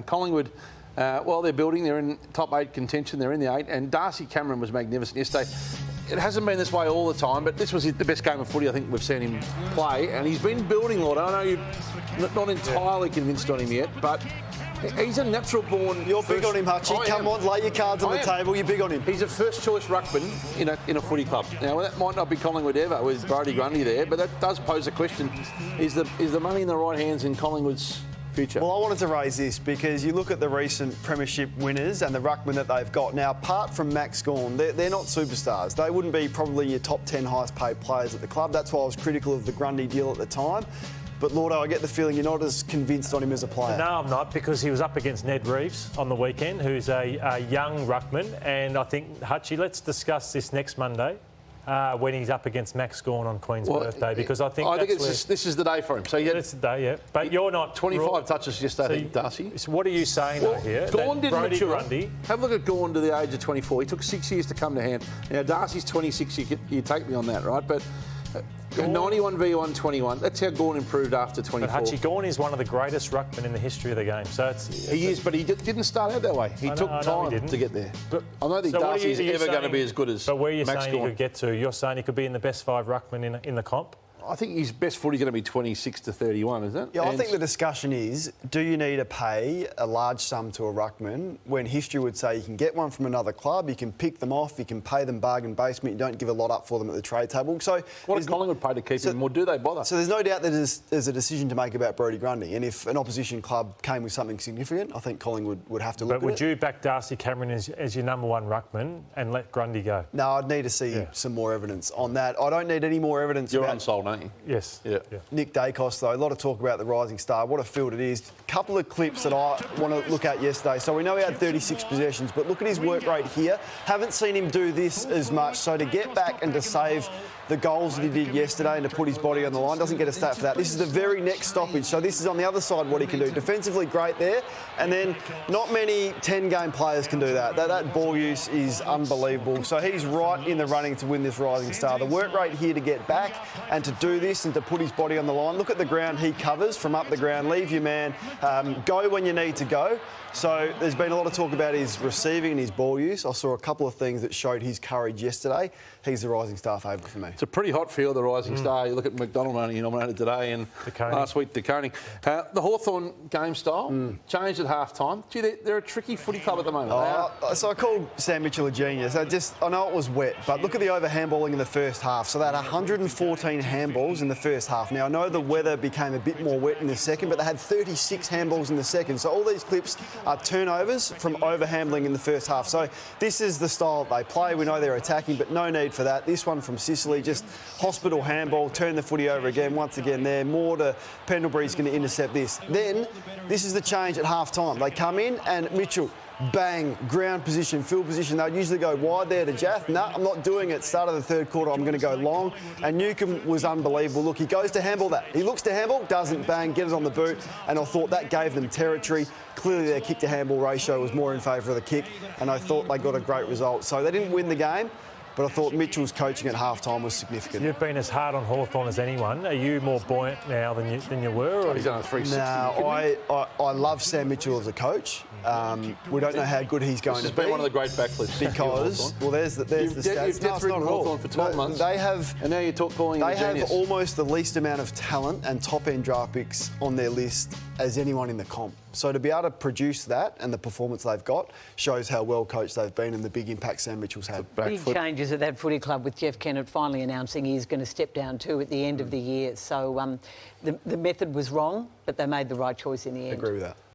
Collingwood, well, they're building. They're in top 8 contention. They're in the 8. And Darcy Cameron was magnificent yesterday. It hasn't been this way all the time, but this was the best game of footy I think we've seen him play. And he's been building, Lord. I know you're not entirely convinced on him yet, but he's a natural born. You're big on him, Hutchie. Come on, lay your cards on the table. You're big on him. He's a first choice ruckman in a footy club. Now that might not be Collingwood ever with Brodie Grundy there, but that does pose a question: is the money in the right hands in Collingwood's future? Well, I wanted to raise this because you look at the recent premiership winners and the ruckman that they've got. Now, apart from Max Gawn, they're not superstars. They wouldn't be probably your top 10 highest paid players at the club. That's why I was critical of the Grundy deal at the time. But, Lordo, I get the feeling you're not as convinced on him as a player. No, I'm not, because he was up against Ned Reeves on the weekend, who's a young ruckman. And I think, Hutchie, let's discuss this next Monday when he's up against Max Gawn on Queen's birthday, because I think this is the day for him. So it's the day, yeah. But you're not 25 touches yesterday, I think, Darcy. So what are you saying here? Gawn didn't mature. Grundy, have a look at Gawn to the age of 24. He took 6 years to come to hand. Now Darcy's 26. You take me on that, right? But 91 v 121. That's how Gawn improved after 24. But Hutchie, Gawn is one of the greatest ruckmen in the history of the game. So he is, but he didn't start out that way. He took time to get there. But I don't think Darcy's ever going to be as good as Max Gawn. But where are you saying he could get to? You're saying he could be in the best 5 ruckmen in the comp? I think his best footy is going to be 26 to 31, isn't it? Yeah, I think the discussion is, do you need to pay a large sum to a ruckman when history would say you can get one from another club, you can pick them off, you can pay them bargain basement, you don't give a lot up for them at the trade table. So what does Collingwood pay to keep him, or do they bother? So there's no doubt that there's a decision to make about Brodie Grundy, and if an opposition club came with something significant, I think Collingwood would have to look at it. But would you back Darcy Cameron as your number 1 ruckman and let Grundy go? No, I'd need to see some more evidence on that. I don't need any more evidence. You're unsold, aren't you? Yes. Yeah. Nick Dacos, though, a lot of talk about the rising star. What a field it is. A couple of clips that I want to look at yesterday. So we know he had 36 possessions, but look at his work rate here. Haven't seen him do this as much. So to get back and to save the goals that he did yesterday and to put his body on the line, doesn't get a stat for that. This is the very next stoppage. So this is on the other side what he can do. Defensively great there. And then not many 10-game players can do that. That ball use is unbelievable. So he's right in the running to win this rising star. The work rate here to get back and to do this and to put his body on the line. Look at the ground he covers from up the ground. Leave your man. Go when you need to go. So there's been a lot of talk about his receiving and his ball use. I saw a couple of things that showed his courage yesterday. He's the rising star favourite for me. It's a pretty hot field, the rising star. You look at McDonald only nominated today and last week De Koning. The Hawthorn game style changed at half-time. Gee, they're a tricky footy club at the moment. So I called Sam Mitchell a genius. I know it was wet, but look at the over-handballing in the first half. So they had 114 handballs in the first half. Now, I know the weather became a bit more wet in the second, but they had 36 handballs in the second. So all these clips are turnovers from over-handling in the first half. So this is the style they play. We know they're attacking, but no need for that. This one from Sicily, just hospital handball, turn the footy over again. Once again there, more to Pendlebury's going to intercept this. Then, this is the change at half-time. They come in and Mitchell, bang, ground position, field position. They'd usually go wide there to Jaff. No, I'm not doing it. Start of the third quarter, I'm going to go long. And Newcombe was unbelievable. Look, he goes to handball that. He looks to handball, doesn't, bang, get it on the boot. And I thought that gave them territory. Clearly their kick-to-handball ratio was more in favour of the kick. And I thought they got a great result. So they didn't win the game, but I thought Mitchell's coaching at half-time was significant. You've been as hard on Hawthorn as anyone. Are you more buoyant now than you were? Or he's on a 360. No, I love Sam Mitchell as a coach. We don't know how good he's going to be. This has been one of the great backflips. Because, well, there's the stats. You've death-ridden Hawthorn for 12 months. They have... And now you're calling him a genius. They have almost the least amount of talent and top-end draft picks on their list as anyone in the comp. So to be able to produce that and the performance they've got shows how well coached they've been and the big impact Sam Mitchell's had. Big changes at that footy club with Jeff Kennett finally announcing he's going to step down too at the end of the year. So the method was wrong, but they made the right choice in the end. I agree with that.